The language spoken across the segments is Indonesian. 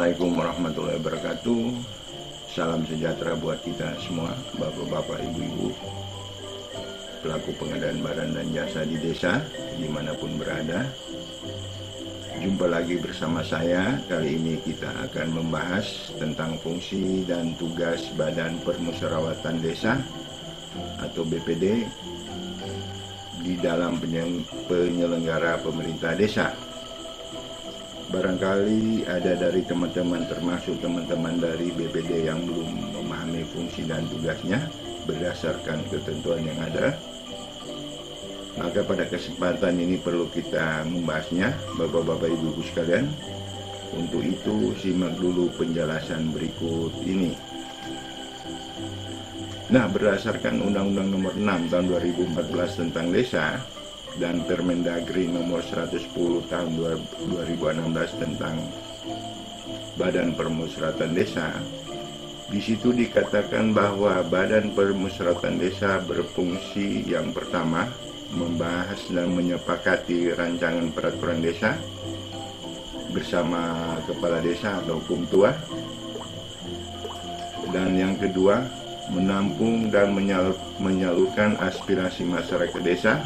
Assalamualaikum warahmatullahi wabarakatuh. Salam sejahtera buat kita semua, bapak-bapak, ibu-ibu, pelaku pengadaan barang dan jasa di desa, dimanapun berada. Jumpa lagi bersama saya. Kali ini kita akan membahas tentang fungsi dan tugas Badan Permusyawaratan Desa atau BPD di dalam penyelenggara pemerintah desa. Barangkali ada dari teman-teman, termasuk teman-teman dari BPD yang belum memahami fungsi dan tugasnya berdasarkan ketentuan yang ada. Maka pada kesempatan ini perlu kita membahasnya, bapak-bapak, ibu-ibu sekalian. Untuk itu simak dulu penjelasan berikut ini. Nah, berdasarkan Undang-Undang Nomor 6 Tahun 2014 tentang Desa dan Permendagri Nomor 110 Tahun 2016 tentang Badan Permusyawaratan Desa, di situ dikatakan bahwa Badan Permusyawaratan Desa berfungsi yang pertama membahas dan menyepakati rancangan peraturan desa bersama kepala desa atau hukum tua, dan yang kedua menampung dan menyalurkan aspirasi masyarakat desa,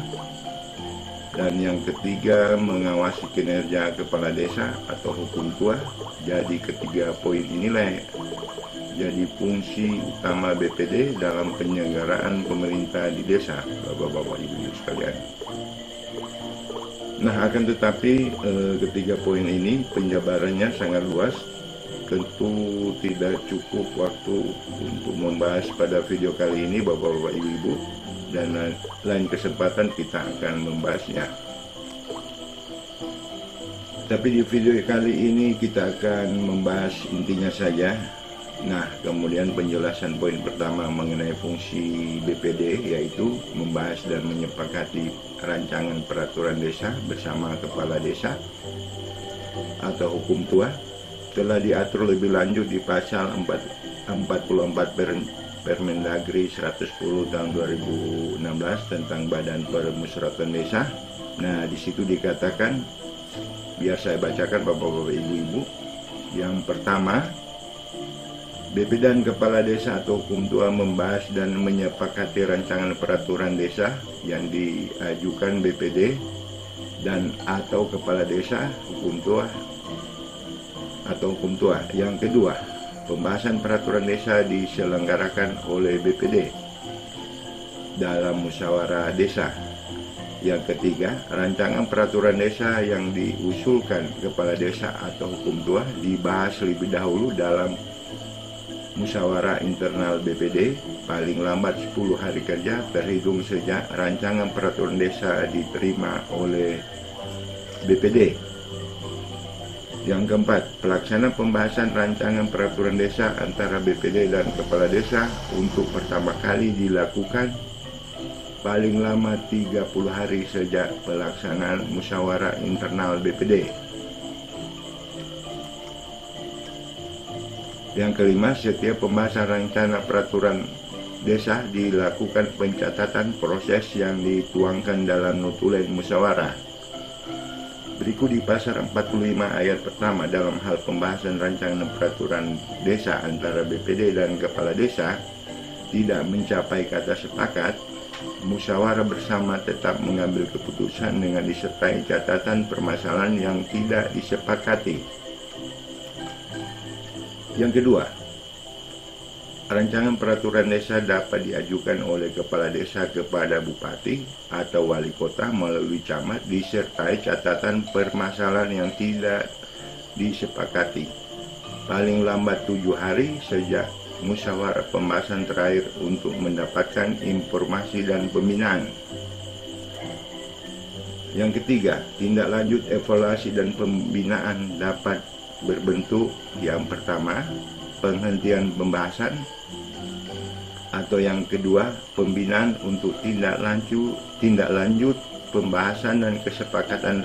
dan yang ketiga mengawasi kinerja kepala desa atau hukum tua. Jadi ketiga poin inilah jadi fungsi utama BPD dalam penyelenggaraan pemerintah di desa, bapak-bapak, ibu-ibu sekalian. Nah, akan tetapi ketiga poin ini penjabarannya sangat luas. Tentu tidak cukup waktu untuk membahas pada video kali ini, bapak-bapak, ibu-ibu, dan lain kesempatan kita akan membahasnya. Tapi di video kali ini kita akan membahas intinya saja. Nah, kemudian penjelasan poin pertama mengenai fungsi BPD, yaitu membahas dan menyepakati rancangan peraturan desa bersama kepala desa atau hukum tua, telah diatur lebih lanjut di pasal 44 Permendagri 110 tahun 2016 tentang Badan Permusyawaratan Desa. Nah, di situ dikatakan, biar saya bacakan bapak-bapak, ibu-ibu. Yang pertama, BPD dan Kepala Desa atau Hukum Tua membahas dan menyepakati rancangan peraturan desa yang diajukan BPD dan atau Kepala Desa, Hukum Tua atau Hukum Tua. Yang kedua, pembahasan peraturan desa diselenggarakan oleh BPD dalam musyawarah desa. Yang ketiga, rancangan peraturan desa yang diusulkan Kepala Desa atau Hukum Tua dibahas lebih dahulu dalam musyawarah internal BPD paling lambat 10 hari kerja terhitung sejak rancangan peraturan desa diterima oleh BPD. Yang keempat, pelaksanaan pembahasan rancangan peraturan desa antara BPD dan kepala desa untuk pertama kali dilakukan paling lama 30 hari sejak pelaksanaan musyawarah internal BPD. Yang kelima, setiap pembahasan rencana peraturan desa dilakukan pencatatan proses yang dituangkan dalam notulen musyawarah. Berikut di pasal 45 ayat pertama dalam hal pembahasan rancangan peraturan desa antara BPD dan kepala desa tidak mencapai kata sepakat, musyawarah bersama tetap mengambil keputusan dengan disertai catatan permasalahan yang tidak disepakati. Yang kedua, rancangan peraturan desa dapat diajukan oleh kepala desa kepada bupati atau wali kota melalui camat disertai catatan permasalahan yang tidak disepakati paling lambat 7 hari sejak musyawarah pembahasan terakhir untuk mendapatkan informasi dan pembinaan. Yang ketiga, tindak lanjut evaluasi dan pembinaan dapat berbentuk yang pertama, penghentian pembahasan, atau yang kedua, pembinaan untuk tindak lanjut pembahasan dan kesepakatan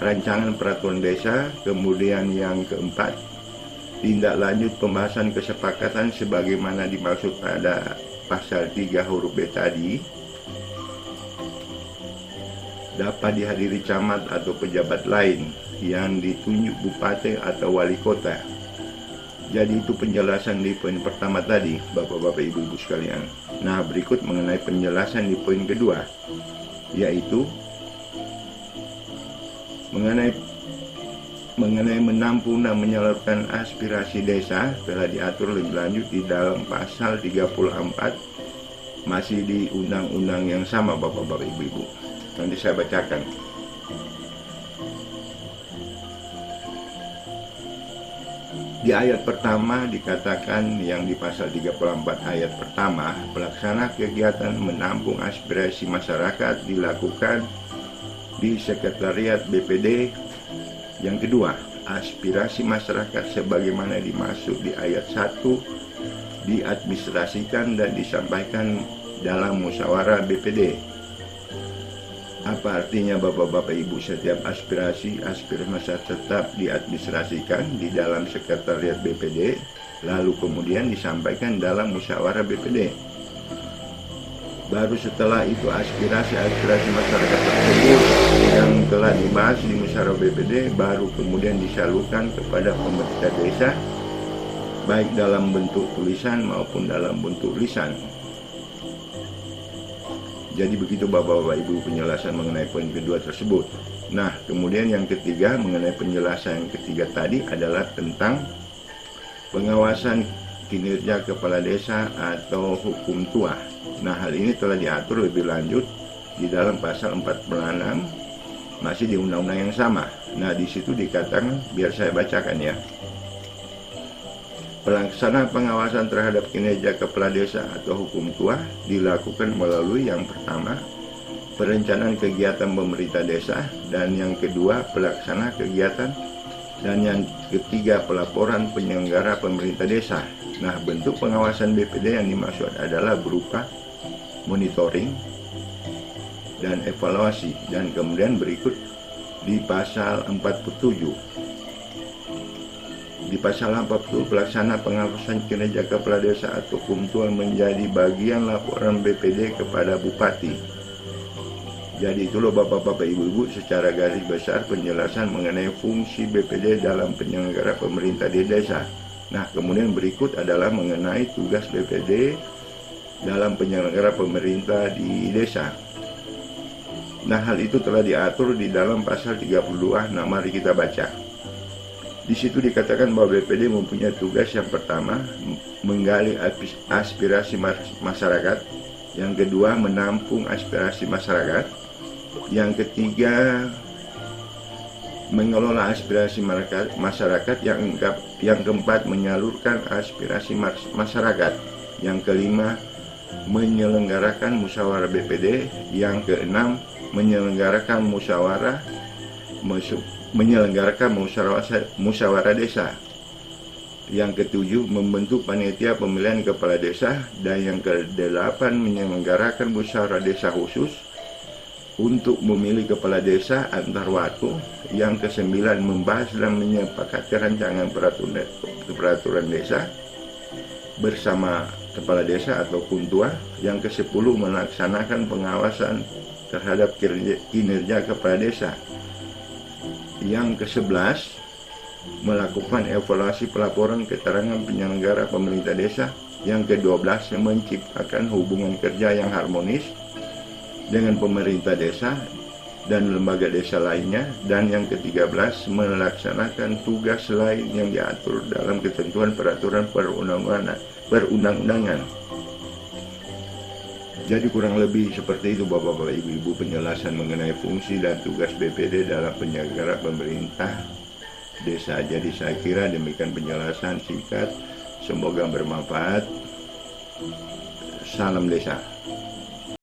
rancangan peraturan desa. Kemudian yang keempat, tindak lanjut pembahasan kesepakatan sebagaimana dimaksud pada pasal 3 huruf B tadi, dapat dihadiri camat atau pejabat lain yang ditunjuk bupati atau wali kota. Jadi itu penjelasan di poin pertama tadi, Bapak-Bapak Ibu-Ibu sekalian. Nah, berikut mengenai penjelasan di poin kedua, yaitu mengenai menampung dan menyalurkan aspirasi desa telah diatur lebih lanjut di dalam pasal 34 masih di undang-undang yang sama, Bapak-Bapak Ibu-Ibu. Nanti saya bacakan. Di ayat pertama dikatakan, yang di pasal 34 ayat pertama, pelaksana kegiatan menampung aspirasi masyarakat dilakukan di sekretariat BPD. Yang kedua, aspirasi masyarakat sebagaimana dimaksud di ayat 1 diadministrasikan dan disampaikan dalam musyawarah BPD. Apa artinya, Bapak-Bapak Ibu? Setiap aspirasi masyarakat tetap diadministrasikan di dalam sekretariat BPD, lalu kemudian disampaikan dalam musyawarah BPD. Baru setelah itu aspirasi masyarakat tersebut yang telah dibahas di musyawarah BPD baru kemudian disalurkan kepada pemerintah desa, baik dalam bentuk tulisan maupun dalam bentuk lisan. Jadi begitu Bapak-Bapak Ibu penjelasan mengenai poin kedua tersebut. Nah, kemudian yang ketiga, mengenai penjelasan yang ketiga tadi adalah tentang pengawasan kinerja kepala desa atau hukum tua. Nah, hal ini telah diatur lebih lanjut di dalam pasal 46 masih di undang-undang yang sama. Nah, di situ dikatakan, biar saya bacakan ya. Pelaksana pengawasan terhadap kinerja kepala desa atau hukum tua dilakukan melalui yang pertama, perencanaan kegiatan pemerintah desa, dan yang kedua, pelaksana kegiatan, dan yang ketiga, pelaporan penyelenggara pemerintah desa. Nah, bentuk pengawasan BPD yang dimaksud adalah berupa monitoring dan evaluasi, dan kemudian berikut di pasal 47. Di pasal 40, pelaksana pengawasan kinerja kepala desa atau hukum tua menjadi bagian laporan BPD kepada bupati. Jadi itulah Bapak-Bapak Ibu-Ibu secara garis besar penjelasan mengenai fungsi BPD dalam penyelenggara pemerintah di desa. Nah, kemudian berikut adalah mengenai tugas BPD dalam penyelenggara pemerintah di desa. Nah, hal itu telah diatur di dalam pasal 32. Nah, mari kita baca. Di situ dikatakan bahwa BPD mempunyai tugas yang pertama, menggali aspirasi masyarakat, yang kedua, menampung aspirasi masyarakat, yang ketiga, mengelola aspirasi masyarakat, yang keempat, menyalurkan aspirasi masyarakat, yang kelima, menyelenggarakan musyawarah BPD, yang keenam, menyelenggarakan musyawarah desa, yang ketujuh, membentuk panitia pemilihan kepala desa, dan yang kedelapan, menyelenggarakan musyawarah desa khusus untuk memilih kepala desa antar waktu, yang kesembilan, membahas dan menyepakati rancangan peraturan desa bersama kepala desa atau kuntua, yang kesepuluh, melaksanakan pengawasan terhadap kinerja kepala desa, yang ke-11, melakukan evaluasi pelaporan keterangan penyelenggara pemerintah desa, yang ke-12, menciptakan hubungan kerja yang harmonis dengan pemerintah desa dan lembaga desa lainnya, dan yang ke-13, melaksanakan tugas lain yang diatur dalam ketentuan peraturan perundang-undangan. Jadi kurang lebih seperti itu Bapak-Bapak Ibu-Ibu penjelasan mengenai fungsi dan tugas BPD dalam penyelenggara pemerintah desa. Jadi saya kira demikian penjelasan singkat, semoga bermanfaat. Salam desa.